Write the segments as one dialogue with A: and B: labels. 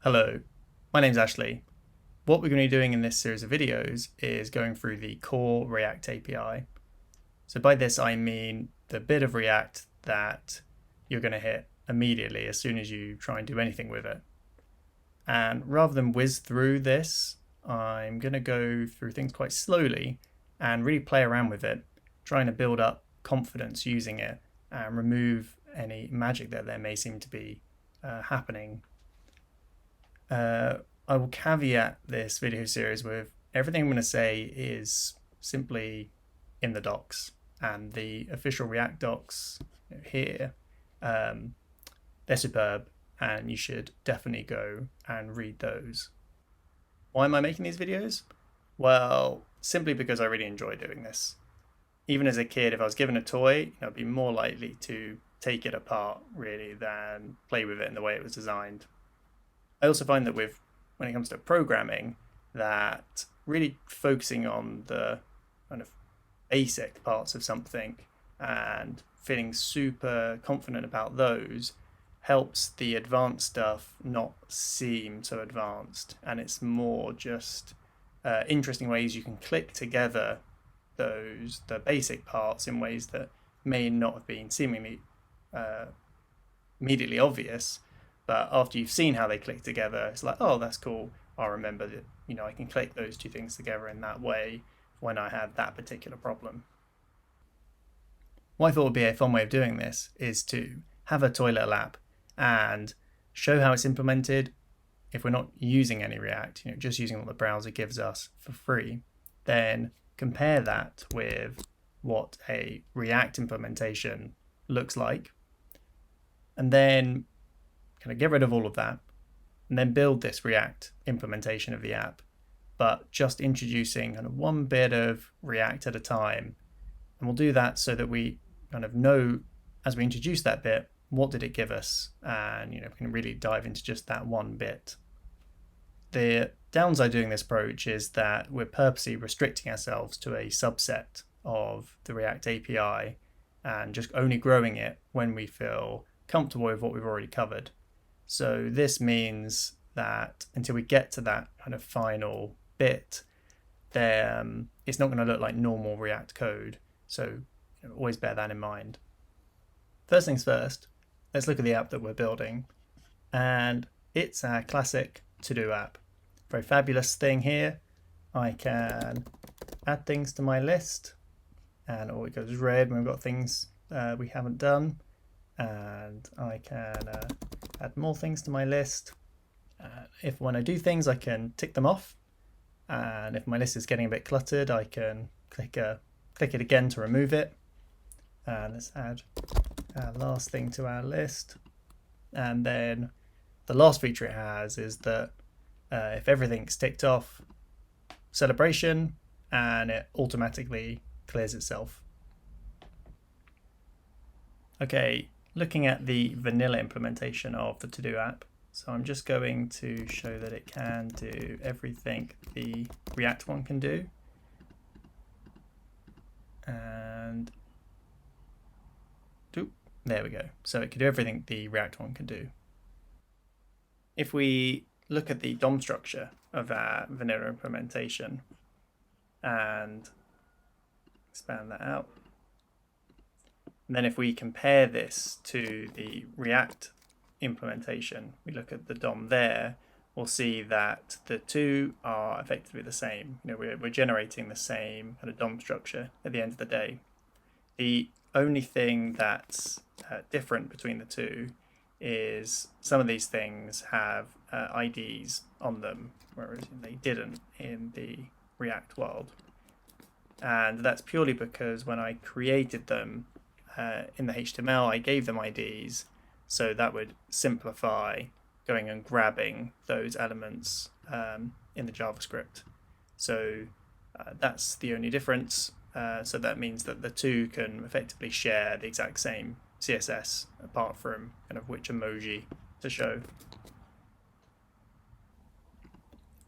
A: Hello, my name's Ashley. What we're going to be doing in this series of videos is going through the core React API. So by this I mean the bit of React that you're going to hit immediately as soon as you try and do anything with it. And rather than whiz through this, I'm going to go through things quite slowly and really play around with it, trying to build up confidence using it and remove any magic that there may seem to be happening. I will caveat this video series with everything I'm going to say is simply in the docs, and the official React docs here, they're superb, and you should definitely go and read those. Why am I making these videos? Well, simply because I really enjoy doing this. Even as a kid, if I was given a toy, I'd be more likely to take it apart really than play with it in the way it was designed. I also find that when it comes to programming, that really focusing on the kind of basic parts of something and feeling super confident about those helps the advanced stuff not seem so advanced, and it's more just interesting ways you can click together the basic parts in ways that may not have been seemingly immediately obvious, but after you've seen how they click together, it's like, oh, that's cool. I'll remember that, I can click those two things together in that way when I have that particular problem. What I thought would be a fun way of doing this is to have a toy little app and show how it's implemented if we're not using any React, just using what the browser gives us for free. Then compare that with what a React implementation looks like, and then kind of get rid of all of that and then build this React implementation of the app, but just introducing kind of one bit of React at a time. And we'll do that so that we kind of know as we introduce that bit, what did it give us? And we can really dive into just that one bit. The downside doing this approach is that we're purposely restricting ourselves to a subset of the React API and just only growing it when we feel comfortable with what we've already covered. So this means that until we get to that kind of final bit, then it's not going to look like normal React code. So always bear that in mind. First things first, let's look at the app that we're building. And it's our classic to-do app. Very fabulous thing here. I can add things to my list, and it goes red when we've got things we haven't done. And I can add more things to my list. When I do things, I can tick them off. And if my list is getting a bit cluttered, I can click it again to remove it. And let's add our last thing to our list. And then the last feature it has is that if everything's ticked off, celebration, and it automatically clears itself. Okay, looking at the vanilla implementation of the to-do app. So I'm just going to show that it can do everything the React one can do. And there we go. So it can do everything the React one can do. If we look at the DOM structure of our vanilla implementation and expand that out, and then if we compare this to the React implementation, we look at the DOM there, we'll see that the two are effectively the same. We're generating the same kind of DOM structure at the end of the day. The only thing that's different between the two is some of these things have IDs on them, whereas they didn't in the React world. And that's purely because when I created them in the HTML, I gave them IDs, so that would simplify going and grabbing those elements in the JavaScript. So that's the only difference. So that means that the two can effectively share the exact same CSS, apart from kind of which emoji to show.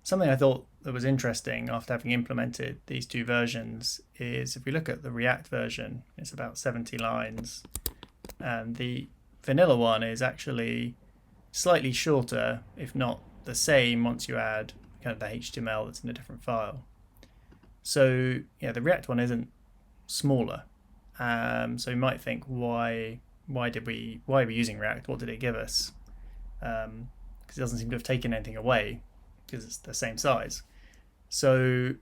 A: Something I thought that was interesting after having implemented these two versions is if we look at the React version, it's about 70 lines, and the vanilla one is actually slightly shorter, if not the same once you add kind of the HTML that's in a different file. So yeah, the React one isn't smaller. So you might think, why are we using React? What did it give us? Because it doesn't seem to have taken anything away because it's the same size. So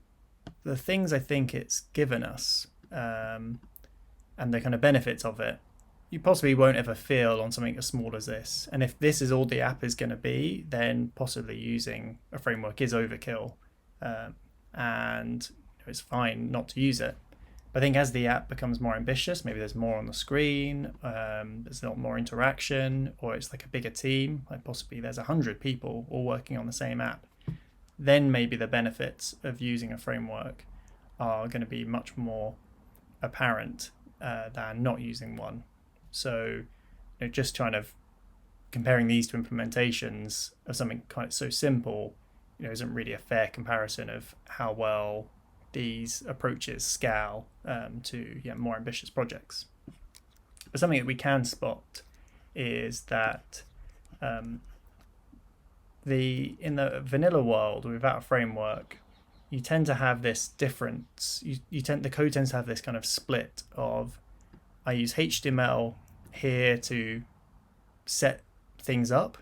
A: the things I think it's given us, and the kind of benefits of it, you possibly won't ever feel on something as small as this. And if this is all the app is going to be, then possibly using a framework is overkill, and it's fine not to use it. But I think as the app becomes more ambitious, maybe there's more on the screen, there's a lot more interaction, or it's like a bigger team, like possibly there's 100 people all working on the same app, then maybe the benefits of using a framework are going to be much more apparent than not using one. So, just kind of comparing these two implementations of something kind of so simple, isn't really a fair comparison of how well these approaches scale to more ambitious projects. But something that we can spot is that in the vanilla world without a framework, you tend to have this difference. The code tends to have this kind of split of, I use HTML here to set things up,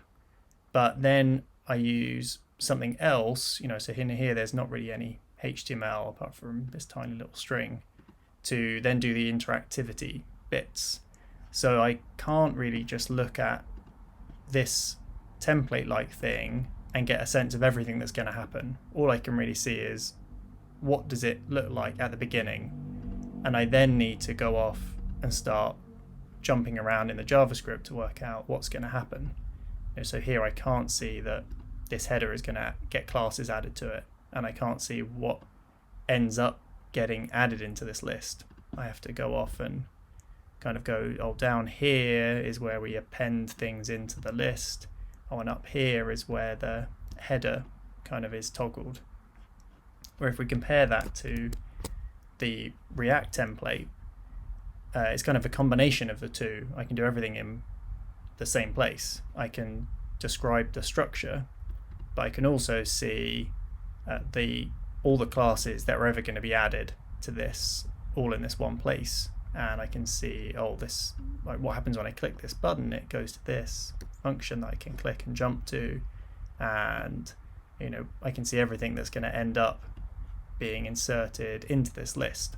A: but then I use something else, so in here there's not really any HTML apart from this tiny little string to then do the interactivity bits. So I can't really just look at this template-like thing and get a sense of everything that's going to happen. All I can really see is, what does it look like at the beginning? And I then need to go off and start jumping around in the JavaScript to work out what's going to happen. So here I can't see that this header is going to get classes added to it, and I can't see what ends up getting added into this list. I have to go off and kind of go, down here is where we append things into the list. And up here is where the header kind of is toggled. Where if we compare that to the React template, it's kind of a combination of the two. I can do everything in the same place. I can describe the structure, but I can also see all the classes that are ever going to be added to this, all in this one place. And I can see, this, like, what happens when I click this button, it goes to this function that I can click and jump to, and I can see everything that's going to end up being inserted into this list.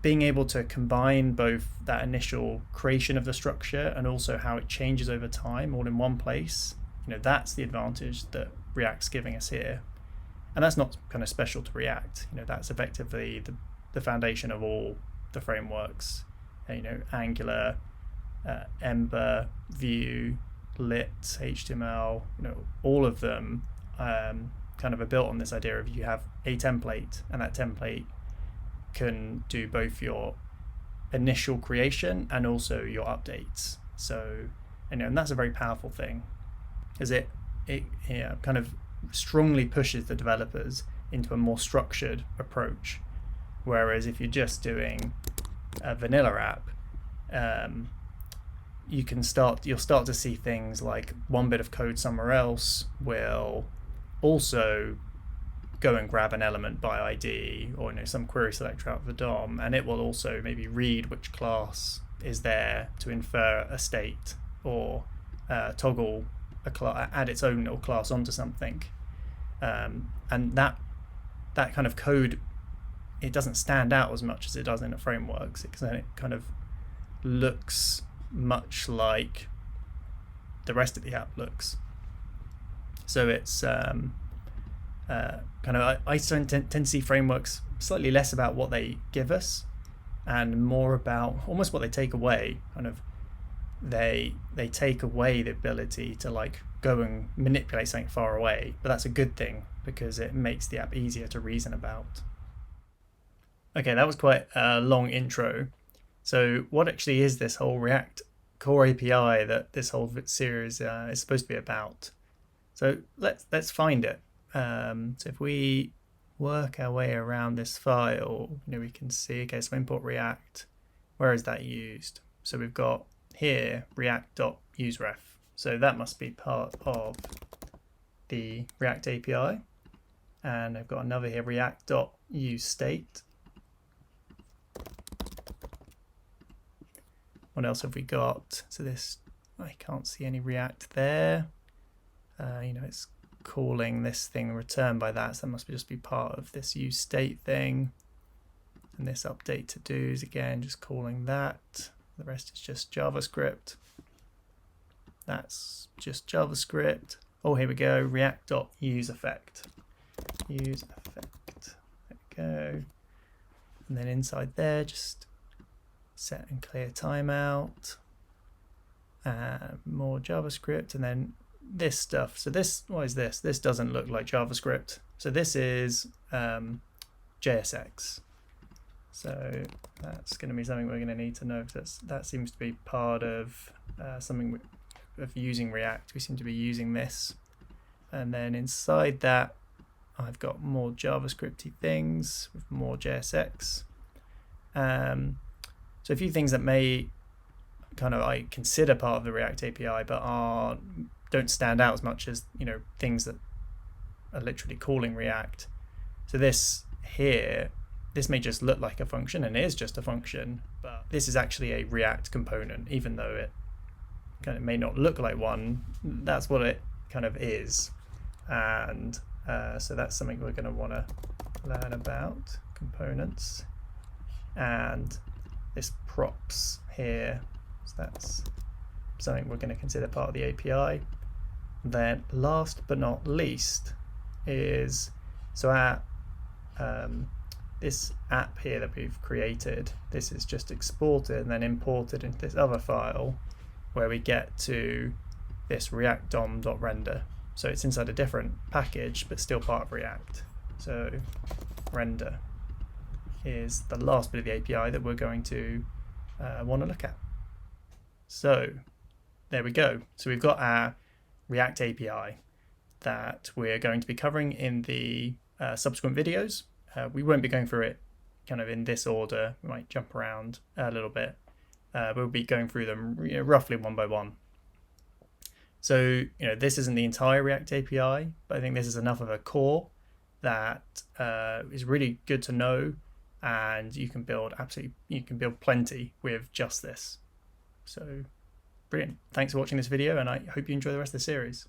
A: Being able to combine both that initial creation of the structure and also how it changes over time all in one place, that's the advantage that React's giving us here. And that's not kind of special to React. That's effectively the foundation of all the frameworks. Angular, Ember, Vue, Lit, HTML, all of them kind of are built on this idea of, you have a template, and that template can do both your initial creation and also your updates. So, and that's a very powerful thing, as it kind of strongly pushes the developers into a more structured approach. Whereas if you're just doing a vanilla app, you'll start to see things like one bit of code somewhere else will also go and grab an element by ID, or some query selector out of the DOM, and it will also maybe read which class is there to infer a state, or toggle add its own little class onto something, and that kind of code, it doesn't stand out as much as it does in a framework, because then it kind of looks much like the rest of the app looks. So it's I tend to see frameworks slightly less about what they give us and more about almost what they take away. Kind of they take away the ability to go and manipulate something far away, but that's a good thing because it makes the app easier to reason about. Okay, that was quite a long intro. So what actually is this whole React core API that this whole series is supposed to be about? So let's find it. So if we work our way around this file, we can see, okay, so import React, where is that used? So we've got here react.useref. So that must be part of the React API, and I've got another here, react.useState. What else have we got? So this, I can't see any React there. It's calling this thing returned by that, so that must just be part of this useState thing. And this update to do's, again, just calling that. The rest is just JavaScript. That's just JavaScript. Oh, here we go, react.useEffect. UseEffect, there we go. And then inside there, just set and clear timeout. More JavaScript, and then this stuff. So this, what is this? This doesn't look like JavaScript. So this is JSX. So that's going to be something we're going to need to know, because that seems to be part of something of using React. We seem to be using this. And then inside that, I've got more JavaScripty things with more JSX. So a few things that may I consider part of the React API, but don't stand out as much as things that are literally calling React. So this here, this may just look like a function, and it is just a function, but this is actually a React component, even though it may not look like one. That's what it kind of is, and so that's something we're going to want to learn about, components, and this props here. So that's something we're going to consider part of the API. Then last but not least is, so our this app here that we've created, this is just exported and then imported into this other file where we get to this React DOM.render. So it's inside a different package, but still part of React. So render is the last bit of the API that we're going to want to look at. So there we go. So we've got our React API that we're going to be covering in the subsequent videos. We won't be going through it in this order. We might jump around a little bit. We'll be going through them roughly one by one. So this isn't the entire React API, but I think this is enough of a core that is really good to know, and you can build plenty with just this. So brilliant. Thanks for watching this video, and I hope you enjoy the rest of the series.